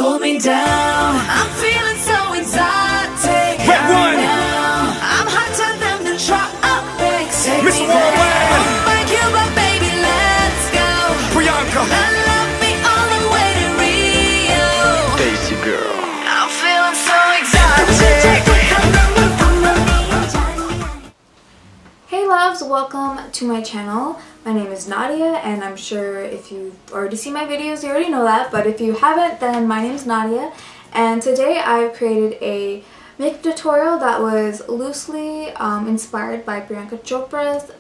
hold me down. I'm feeling so exotic right now. I'm hotter than the tropics. Take me there. I won't like you, but baby, let's go. Priyanka. Love me all the way to Rio. Daisy girl. I'm feeling so exotic. Hey loves, welcome to my channel. My name is Nadia, and I'm sure if you've already seen my videos you already know that, but if you haven't, then my name is Nadia, and today I've created a makeup tutorial that was loosely inspired by Priyanka Chopra's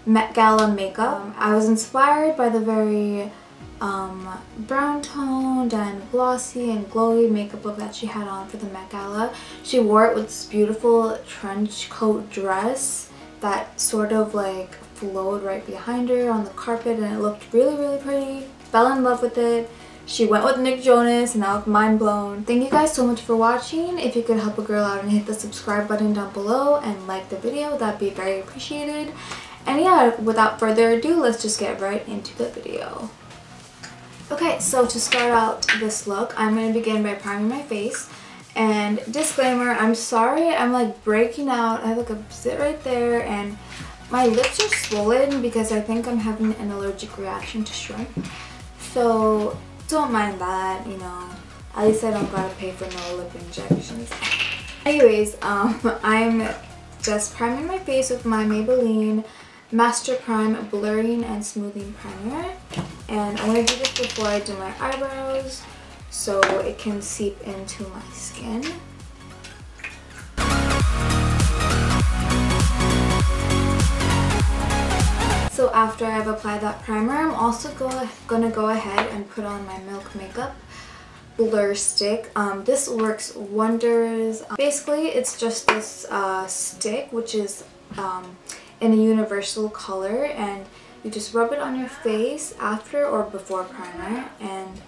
Met Gala makeup. I was inspired by the very brown toned and glossy and glowy makeup look that she had on for the Met Gala. She wore it with this beautiful trench coat dress that sort of like flowed right behind her on the carpet, and it looked really pretty. Fell in love with it. She went with Nick Jonas and I was mind blown. Thank you guys so much for watching. If you could help a girl out and hit the subscribe button down below and like the video, that'd be very appreciated. And yeah, without further ado, let's just get right into the video. Okay, so to start out this look, I'm going to begin by priming my face. And disclaimer, I'm sorry, I'm like breaking out. I have like a zit right there and my lips are swollen because I think I'm having an allergic reaction to shrimp. So don't mind that, you know. At least I don't gotta pay for no lip injections. Anyways, I'm just priming my face with my Maybelline Master Prime Blurring and Smoothing Primer. And I'm gonna do this before I do my eyebrows, so it can seep into my skin. So after I've applied that primer, I'm also gonna go ahead and put on my Milk Makeup Blur Stick. This works wonders. Basically, it's just this stick, which is in a universal color, and you just rub it on your face after or before primer, and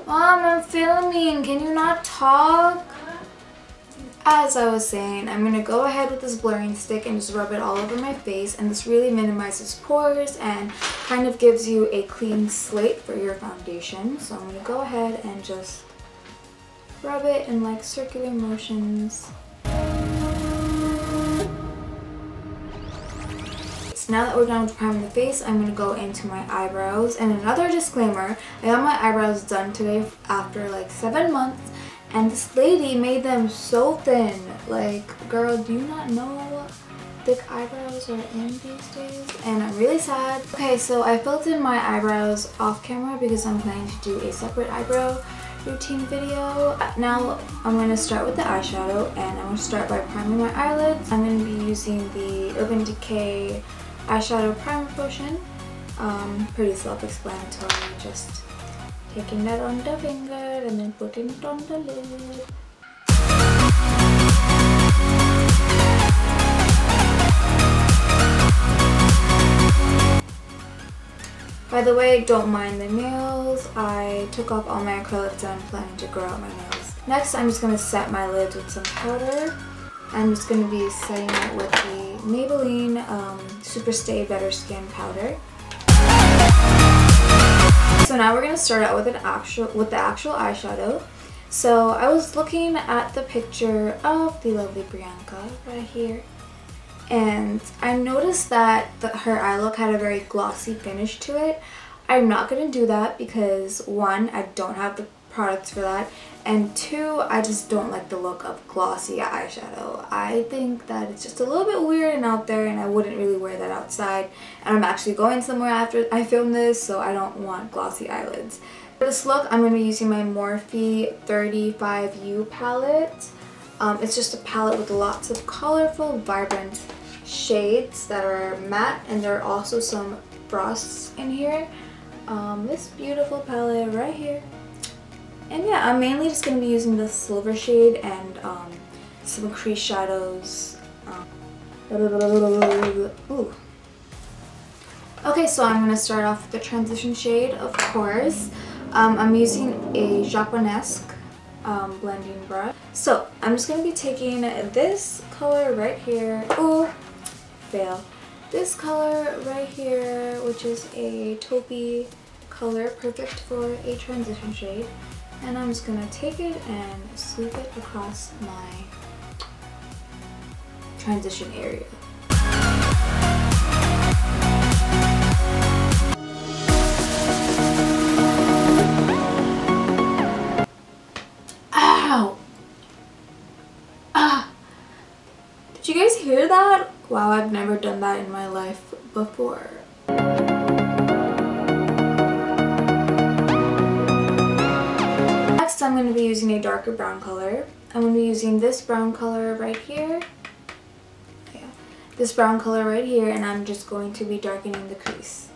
Mom, I'm filming. Can you not talk? As I was saying, I'm going to go ahead with this blurring stick and just rub it all over my face, and this really minimizes pores and kind of gives you a clean slate for your foundation. So I'm going to go ahead and just rub it in like circular motions. So now that we're done with priming the face, I'm going to go into my eyebrows. And another disclaimer, I got my eyebrows done today after like 7 months, and this lady made them so thin. Like, girl, do you not know thick eyebrows are in these days? And I'm really sad. Okay, so I filled in my eyebrows off camera because I'm planning to do a separate eyebrow routine video. Now I'm going to start with the eyeshadow, and I'm going to start by priming my eyelids. I'm going to be using the Urban Decay eyeshadow primer potion. Pretty self-explanatory, just taking that on the finger and then putting it on the lid. By the way, don't mind the nails. I took off all my acrylics and I'm planning to grow out my nails. Next, I'm just going to set my lids with some powder. I'm just going to be setting it with the Maybelline Super Stay Better Skin Powder. So now we're going to start out with the actual eyeshadow. So I was looking at the picture of the lovely Priyanka right here, and I noticed that her eye look had a very glossy finish to it. I'm not going to do that because 1, I don't have the products for that, and 2, I just don't like the look of glossy eyeshadow. I think that it's just a little bit weird and out there, and I wouldn't really wear that outside, and I'm actually going somewhere after I film this, so I don't want glossy eyelids. For this look, I'm going to be using my Morphe 35U palette. It's just a palette with lots of colorful, vibrant shades that are matte, and there are also some frosts in here. This beautiful palette right here. And yeah, I'm mainly just going to be using the silver shade and some crease shadows. Ooh. Okay, so I'm going to start off with the transition shade, of course. I'm using a Japonesque blending brush. So I'm just going to be taking this color right here. Ooh, fail. this color right here, which is a taupey color, perfect for a transition shade. And I'm just gonna take it and sweep it across my transition area. Ow! Ah! Did you guys hear that? Wow, I've never done that in my life before. Next, I'm going to be using a darker brown color. I'm going to be using this brown color right here. Yeah, this brown color right here, and I'm just going to be darkening the crease.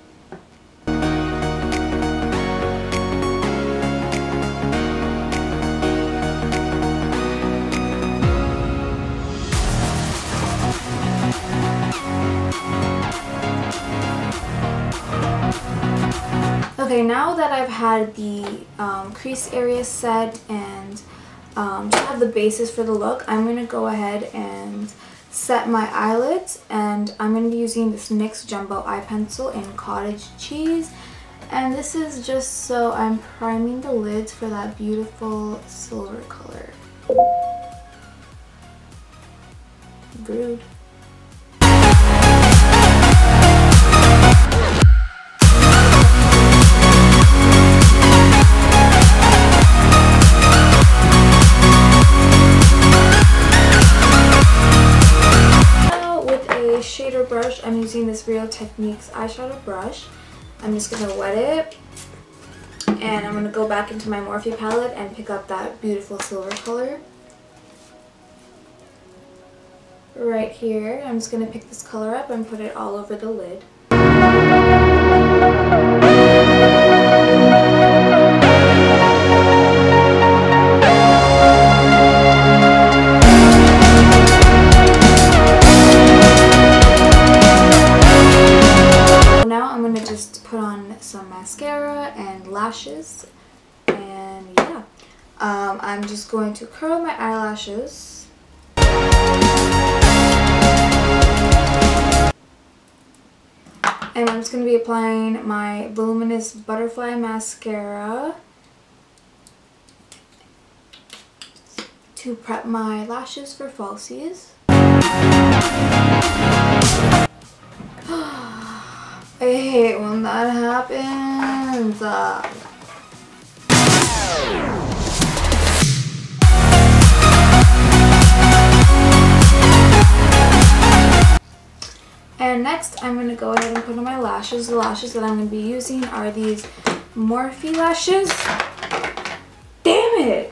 Okay, now that I've had the crease area set and just have the basis for the look, I'm going to go ahead and set my eyelids, and I'm going to be using this NYX Jumbo Eye Pencil in Cottage Cheese, and this is just so I'm priming the lids for that beautiful silver color. Rude. Shader brush, I'm using this Real Techniques eyeshadow brush. I'm just going to wet it, and I'm going to go back into my Morphe palette and pick up that beautiful silver color. Right here, I'm just going to pick this color up and put it all over the lid. Put on some mascara and lashes, and yeah, I'm just going to curl my eyelashes. And I'm just going to be applying my Voluminous Butterfly Mascara to prep my lashes for falsies. I hate when that happens. And next, I'm going to go ahead and put on my lashes. The lashes that I'm going to be using are these Morphe lashes. Damn it!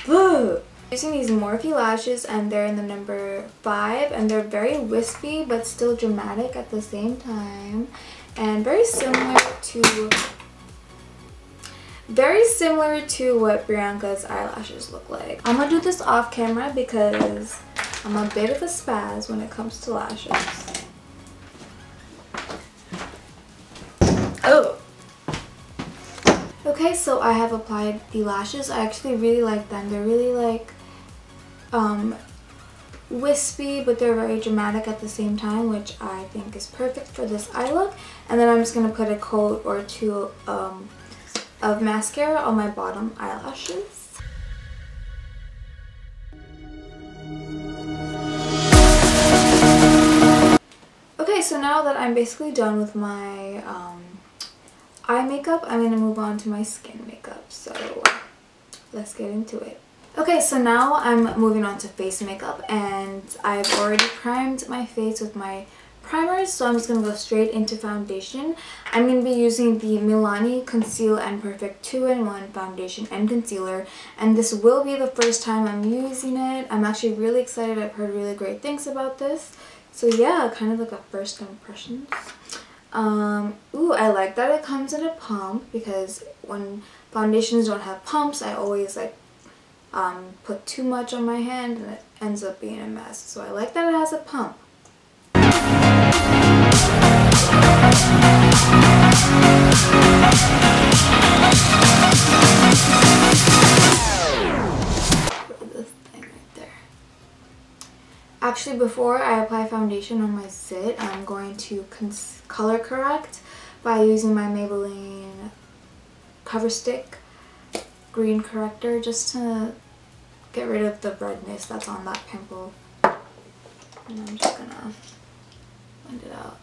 Ugh. Using these Morphe lashes, and they're in the number 5, and they're very wispy but still dramatic at the same time, and very similar to what Priyanka's eyelashes look like. I'm gonna do this off camera because I'm a bit of a spaz when it comes to lashes. Oh. Okay, so I have applied the lashes. I actually really like them. They're really like wispy, but they're very dramatic at the same time, which I think is perfect for this eye look. And then I'm just going to put a coat or two of mascara on my bottom eyelashes. Okay, so now that I'm basically done with my eye makeup, I'm going to move on to my skin makeup. So let's get into it. Okay, so now I'm moving on to face makeup, and I've already primed my face with my primers, so I'm just going to go straight into foundation. I'm going to be using the Milani Conceal and Perfect 2-in-1 foundation and concealer, and this will be the first time I'm using it. I'm actually really excited. I've heard really great things about this. So yeah, kind of like a first impressions. Ooh, I like that it comes in a pump, because when foundations don't have pumps, I always like put too much on my hand and it ends up being a mess. So I like that it has a pump. Actually, to, before I apply foundation on my zit, I'm going to color correct by using my Maybelline Cover Stick green corrector just to get rid of the redness that's on that pimple. And I'm just gonna blend it out.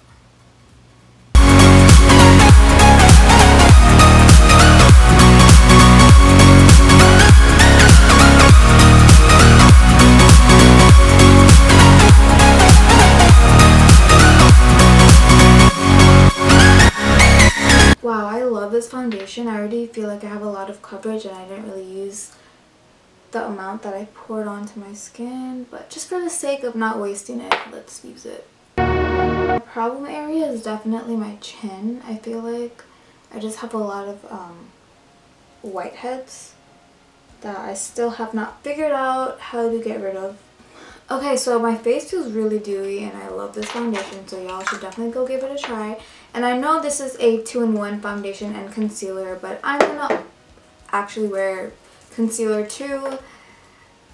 Wow, I love this foundation. I already feel like I have a lot of coverage and I didn't really use the amount that I poured onto my skin, but just for the sake of not wasting it, let's use it. My problem area is definitely my chin. I feel like I just have a lot of whiteheads that I still have not figured out how to get rid of. Okay, so my face feels really dewy and I love this foundation, so y'all should definitely go give it a try. And I know this is a 2-in-1 foundation and concealer, but I'm gonna actually wear concealer too,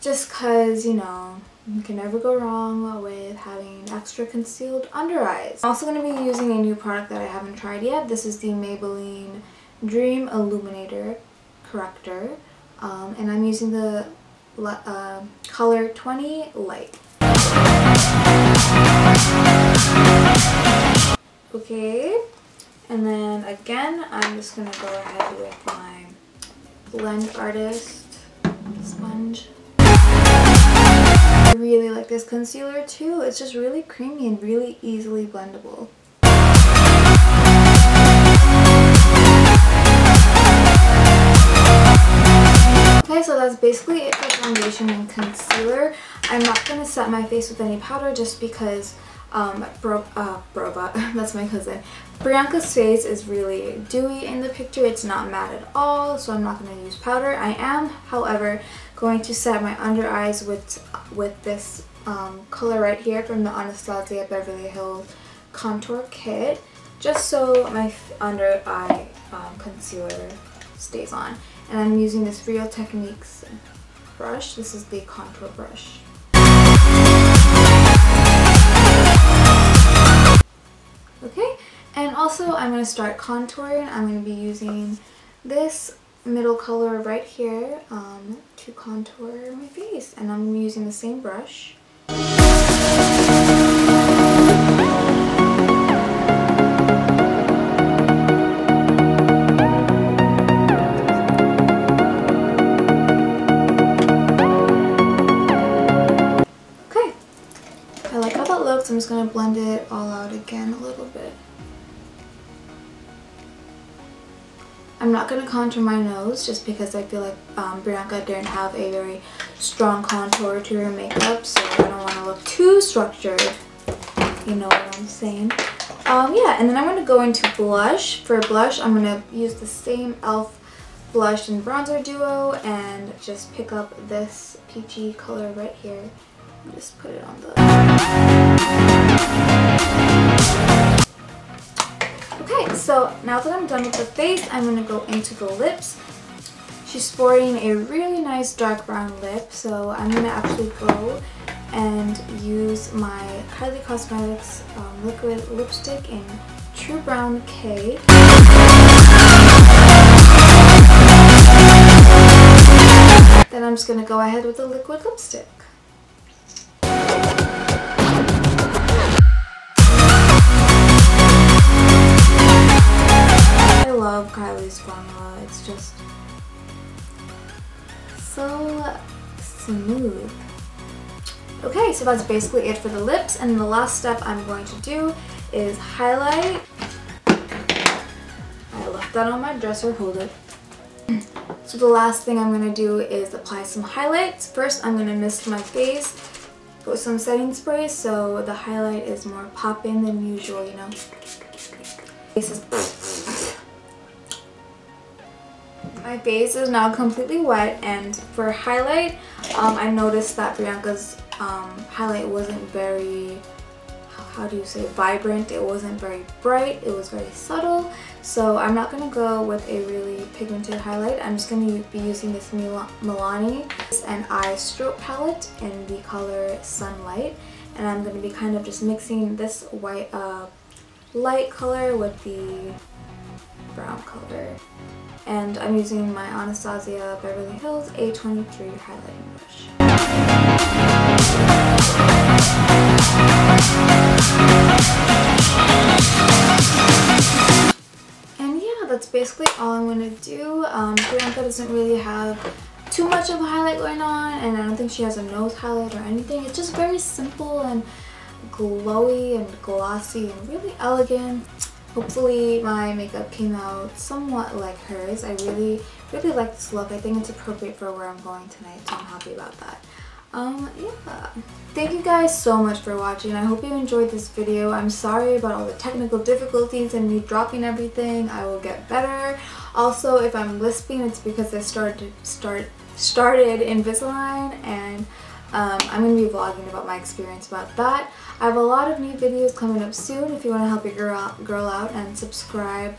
just cause, you know, you can never go wrong with having extra concealed under eyes. I'm also gonna be using a new product that I haven't tried yet. This is the Maybelline Dream Illuminator Corrector, and I'm using the color 20 Light. Okay, and then again, I'm just gonna go ahead with my Blend Artist sponge. I really like this concealer too. It's just really creamy and really easily blendable. Okay, so that's basically it for foundation and concealer. I'm not going to set my face with any powder just because that's my cousin. Priyanka's face is really dewy in the picture. It's not matte at all, so I'm not going to use powder. I am, however, going to set my under eyes with this color right here from the Anastasia Beverly Hills Contour Kit, just so my under eye concealer stays on. And I'm using this Real Techniques brush. This is the contour brush. Okay, and also I'm going to start contouring. I'm going to be using this middle color right here to contour my face, and I'm using the same brush. So I'm just going to blend it all out again a little bit. I'm not going to contour my nose just because I feel like Priyanka didn't have a very strong contour to her makeup, so I don't want to look too structured. You know what I'm saying. Yeah, and then I'm going to go into blush. For blush, I'm going to use the same e.l.f. blush and bronzer duo and just pick up this peachy color right here. Just put it on the... Okay, so now that I'm done with the face, I'm going to go into the lips. She's sporting a really nice dark brown lip, so I'm going to actually go and use my Kylie Cosmetics liquid lipstick in True Brown K. Then I'm just going to go ahead with the liquid lipstick. I love Kylie's formula. It's just so smooth. Okay, so that's basically it for the lips, and the last step I'm going to do is highlight. I left that on my dresser, hold it. So the last thing I'm going to do is apply some highlights. First, I'm going to mist my face with some setting spray so the highlight is more pop-in than usual, you know. My face is now completely wet, and for highlight, I noticed that Priyanka's highlight wasn't very, how do you say, vibrant. It wasn't very bright, it was very subtle. So I'm not going to go with a really pigmented highlight. I'm just going to be using this Milani and Eye Strobe palette in the color Sunlight. and I'm going to be kind of just mixing this white light color with the brown color. And I'm using my Anastasia Beverly Hills A23 highlighting brush. And yeah, that's basically all I'm going to do. Priyanka doesn't really have too much of a highlight going on, and I don't think she has a nose highlight or anything. It's just very simple and glowy and glossy and really elegant. Hopefully my makeup came out somewhat like hers. I really like this look. I think it's appropriate for where I'm going tonight, so I'm happy about that. Yeah. Thank you guys so much for watching. I hope you enjoyed this video. I'm sorry about all the technical difficulties and me dropping everything. I will get better. Also, if I'm lisping, it's because I started Invisalign, and I'm going to be vlogging about my experience about that. I have a lot of new videos coming up soon. If you want to help your girl out and subscribe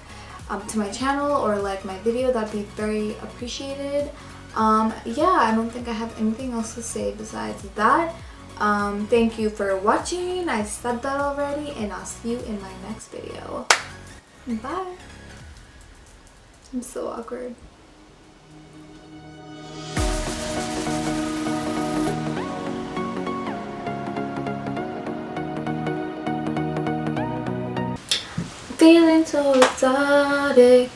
to my channel or like my video, that'd be very appreciated. Yeah, I don't think I have anything else to say besides that. Thank you for watching. I said that already, and I'll see you in my next video. Bye. I'm so awkward. Feeling so exotic.